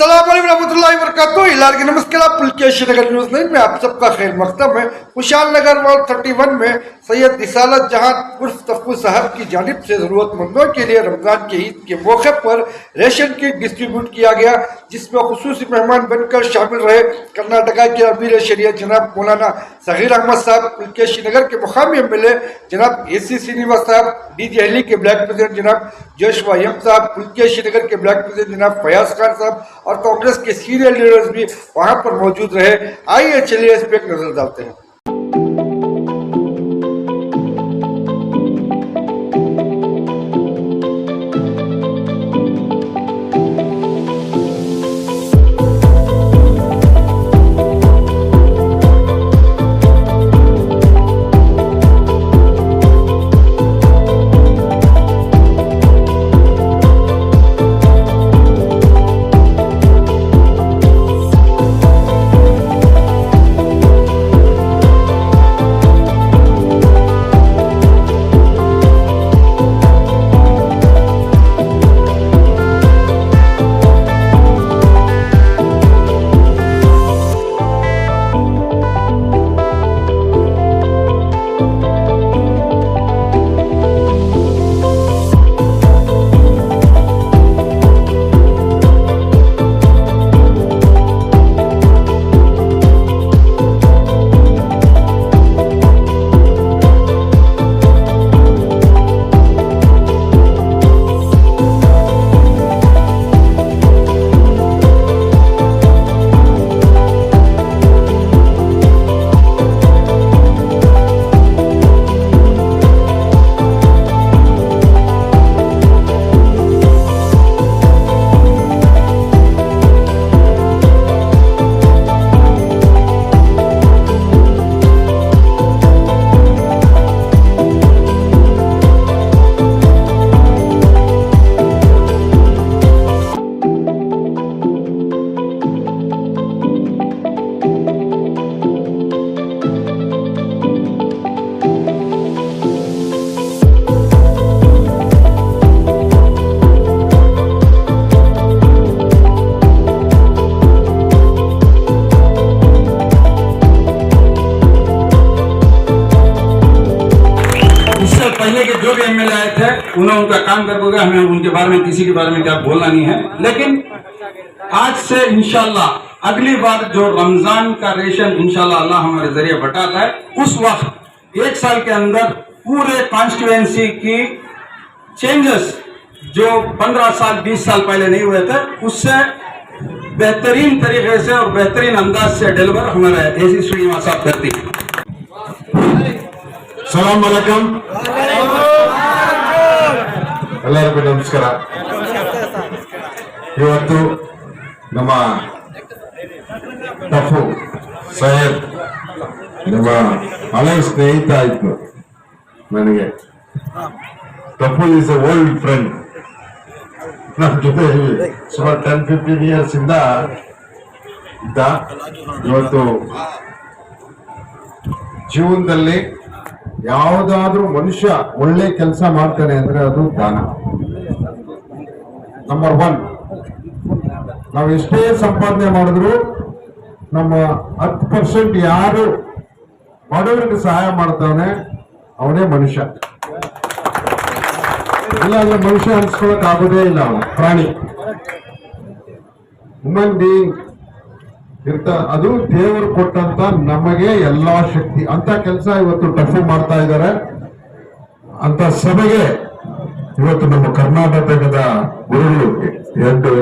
अस्सलाम वालेकुम रहमतुल्लाहि व बरकातुहू। इलाके नमस्कार, पुलकेश नगर न्यूज़ नहीं में आप सबका खैर मकदम है। खुशहाल नगर वार्ड 31 में सैयद रिसालत जहां उर्फ तफ्फू साहब की जानिब से ज़रूरतमंदों के लिए रमज़ान के ईद के मौके पर रेशन किट डिस्ट्रीब्यूट किया गया, जिसमें खुसूसी मेहमान बनकर शामिल रहे कर्नाटका के अमीर शरीयत जनाब मौलाना सगीर अहमद साहब, पुलकेश नगर के मुकामी MLA जनाब AC श्रीनिवास साहब, DJHL के ब्लॉक प्रेसिडेंट जनाब जोशवा यम साहब, पुलकेश नगर के ब्लॉक प्रेसिडेंट जनाब फयाज खान साहब और कांग्रेस के सीनियर लीडर्स भी वहां पर मौजूद रहे। आइए चलिए इस पे एक नजर डालते हैं। पहले के जो भी MLA आए थे उन्होंने उनका काम कर दिया, हमें उनके बारे में किसी के बारे में क्या बोलना नहीं है। लेकिन आज से इंशाल्लाह अगली बार जो रमजान का रेशन इंशाल्लाह अल्लाह हमारे जरिए बटाता है, उस वक्त 1 साल के अंदर पूरे कॉन्स्टिट्यूएंसी की चेंजेस जो 15 साल 20 साल पहले नहीं हुए थे, उससे बेहतरीन तरीके से और बेहतरीन अंदाज से डिलीवर हमारे AC श्रीनिवास साहब करती है। ಸಲಾಮ್ ಅಲೈಕುಂ, ಎಲ್ಲರಿಗೂ ನಮಸ್ಕಾರ. ಇವತ್ತು ನಮ್ಮ ಟಫು ಸೈಯದ್ ನಮ್ಮ ಹಳೆಯ ಸ್ನೇಹಿತ ಆಯ್ತು ನನಗೆ. Tough is A old friend. ನಮ್ಮ ಜೊತೆ ಸುಮಾರು 10-15 ಇಯರ್ಸ್ ಇಂದ ಇದ್ದ. ಇವತ್ತು ಜೀವನದಲ್ಲಿ ಯಾವುದಾದ್ರೂ ಮನುಷ್ಯ ಒಳ್ಳೆ ಕೆಲಸ ಮಾಡ್ತಾನೆ ಅಂದ್ರೆ ಅದು ದಾನ. ನಂಬರ್ 1. ನಾವು ಎಷ್ಟೇ ಸಂಪಾದನೆ ಮಾಡಿದ್ರು ನಮ್ಮ 10% ಯಾರು ಬಡವರಿಗೆ ಸಹಾಯ ಮಾಡ್ತಾನೆ ಅವನೇ ಮನುಷ್ಯ. ಇಲ್ಲ ಅಂದ್ರೆ ಮನುಷ್ಯ ಅನ್ಸ್ಕೊಳಕ್ ಆಗೋದೇ ಇಲ್ಲ, ಅವನು ಪ್ರಾಣಿ, ಹ್ಯೂಮನ್ ಬೀಯಿಂಗ್ ಇರ್ತ. ಅದು ದೇವರು ಕೊಟ್ಟಂತ ನಮಗೆ ಎಲ್ಲಾ ಶಕ್ತಿ. ಅಂತ ಕೆಲಸ ಇವತ್ತು ಟಫು ಮಾಡ್ತಾ ಇದ್ದಾರೆ. ಅಂತ ಸಭೆಗೆ ಇವತ್ತು ನಮ್ಮ ಕರ್ನಾಟಕದ ಗುರುಗಳು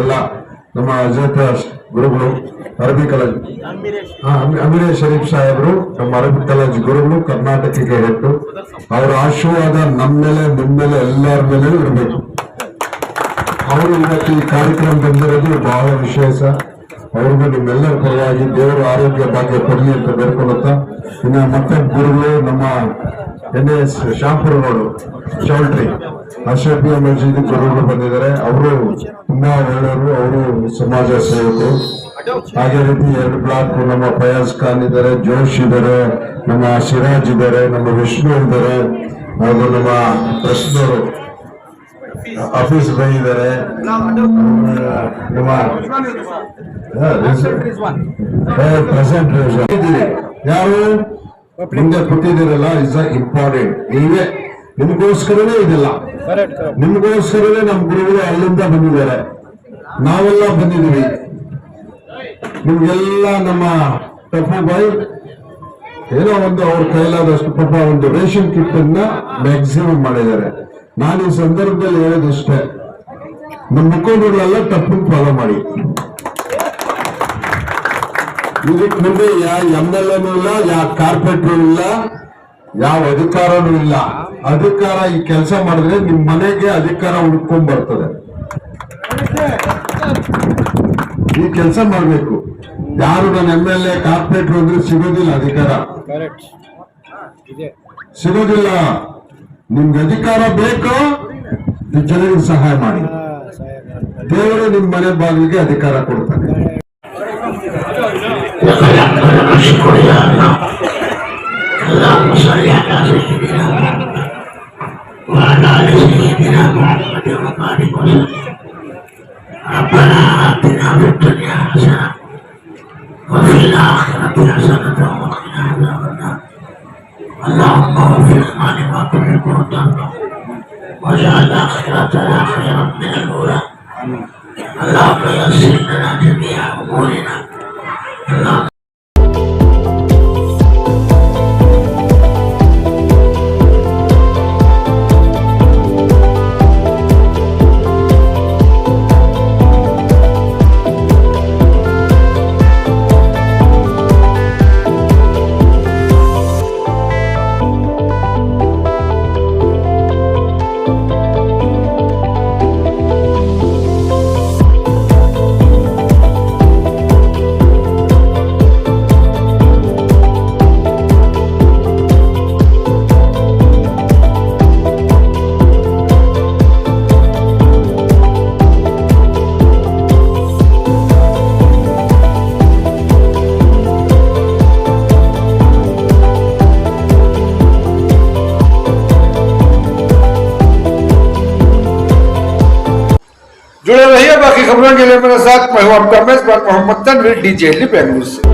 ಎಲ್ಲ ನಮ್ಮ ಅಜತ್ ಗುರುಗಳು, ಅರಬಿ ಕಾಲೇಜ್ ಅಮೀರ್ ಶರೀಫ್ ಸಾಹೇಬರು, ನಮ್ಮ ಅರಬಿ ಕಾಲೇಜ್ ಗುರುಗಳು ಕರ್ನಾಟಕಕ್ಕೆ ಹೆಟ್ಟು. ಅವರ ಆಶೀರ್ವಾದ ನಮ್ಮ ಮೇಲೆ, ನಿಮ್ಮ ಮೇಲೆ, ಎಲ್ಲರ ಮೇಲೆ ಇರಬೇಕು. ಅವರು ಇವತ್ತು ಈ ಕಾರ್ಯಕ್ರಮ ಬಂದಿರೋದು ಬಹಳ ವಿಶೇಷ. ಅವ್ರಿಗೂ ನಿಮ್ಮೆಲ್ಲರ ಪರವಾಗಿ ದೇವರು ಆರೋಗ್ಯ ಭಾಗ್ಯ ಕೊಡಲಿ ಅಂತ ಬೇಡ್ಕೊಳ್ಳುತ್ತಾ, ಇನ್ನು ಮತ್ತೆ ಗುರುಗಳು ನಮ್ಮ NS ಶಾಂಪುರಗಳು ಚೌಲ್ಟ್ರಿ ಅಶ್ರಫಿಯಾ ಮಸ್ಜಿದ್ ಗುರುಗಳು ಬಂದಿದ್ದಾರೆ. ಅವರು ತುಂಬಾ ಒಳ್ಳೆಯವರು, ಅವರು ಸಮಾಜ ಸೇವಕರು. ಹಾಗೆ ರೀತಿ 2 ಬ್ಲಾಕ್ ನಮ್ಮ ಫಯಾಜ್ ಖಾನ್ ಇದ್ದಾರೆ, ಜೋಶ್ ಇದ್ದಾರೆ, ನಮ್ಮ ಸಿರಾಜ್ ಇದ್ದಾರೆ, ನಮ್ಮ ವಿಷ್ಣು ಇದ್ದಾರೆ, ಹಾಗೂ ನಮ್ಮ ಪ್ರಶ್ನವರು ಆಫೀಸ್ ಬಂದಿದ್ದಾರೆ ಪ್ರೆಸೆಂಟ್ ಯಾರು ಮುಂದೆ ಕೊಟ್ಟಿದ್ದೀರಲ್ಲ ಇಸ್ ಇಂಪಾರ್ಟೆಂಟ್. ನೀವೇ ನಿಮ್ಗೋಸ್ಕರನೇ ಇದೆಲ್ಲ, ನಿಮ್ಗೋಸ್ಕರನೇ ನಮ್ಮ ಗುರುಗಳು ಅಲ್ಲಿಂದ ಬಂದಿದ್ದಾರೆ, ನಾವೆಲ್ಲ ಬಂದಿದ್ದೀವಿ. ನಿಮ್ಗೆಲ್ಲ ನಮ್ಮ ಟಫು ಬಾಯ್ ಏನೋ ಒಂದು ಅವ್ರ ಕೈಲಾದಷ್ಟು ಪಾಪ ಒಂದು ರೇಷನ್ ಕಿಟ್ ಅನ್ನ ಮ್ಯಾಕ್ಸಿಮಮ್ ಮಾಡಿದ್ದಾರೆ. ನಾನು ಈ ಸಂದರ್ಭದಲ್ಲಿ ಹೇಳೋದಿಷ್ಟೇ, ನಮ್ಮ ಮುಖಂಡರುಗಳೆಲ್ಲ ತಪ್ಪು ಫಾಲೋ ಮಾಡಿ. ಇದಕ್ಕೆ ಮುಂದೆ ಯಾವ MLA ಇಲ್ಲ, ಯಾವ ಕಾರ್ಪೊರೇಟರ್ ಇಲ್ಲ, ಯಾವ ಅಧಿಕಾರನೂ ಇಲ್ಲ. ಅಧಿಕಾರ ಈ ಕೆಲಸ ಮಾಡಿದ್ರೆ ನಿಮ್ ಮನೆಗೆ ಅಧಿಕಾರ ಹುಡ್ಕೊಂಡ್ ಬರ್ತದೆ. ಈ ಕೆಲಸ ಮಾಡ್ಬೇಕು. ಯಾರು ನನ್ನ MLA ಕಾರ್ಪೊರೇಟರ್ ಅಂದ್ರೆ ಸಿಗೋದಿಲ್ಲ ಅಧಿಕಾರ, ಸಿಗೋದಿಲ್ಲ. ನಿಮ್ಗೆ ಅಧಿಕಾರ ಬೇಕು, ಜನರಿಗೆ ಸಹಾಯ ಮಾಡಿ. ದೇವರು ನಿಮ್ ಮನೆ ಬಾಗಿಲಿಗೆ ಅಧಿಕಾರ ಕೊಡ್ತಾನೆ. وفي الآخرة حسنة وقنا عذاب النار اللهم وفقنا لما تحب وترضى واجعل آخرتنا خيرا من الأولى اللهم يسر لنا جميع أمورنا اللهم जुड़े रहिए बाकी खबरों के लिए मेरे साथ। मैं हूं आपका मेजबान मोहम्मद तनवीर, DJ बेंगलुरु से।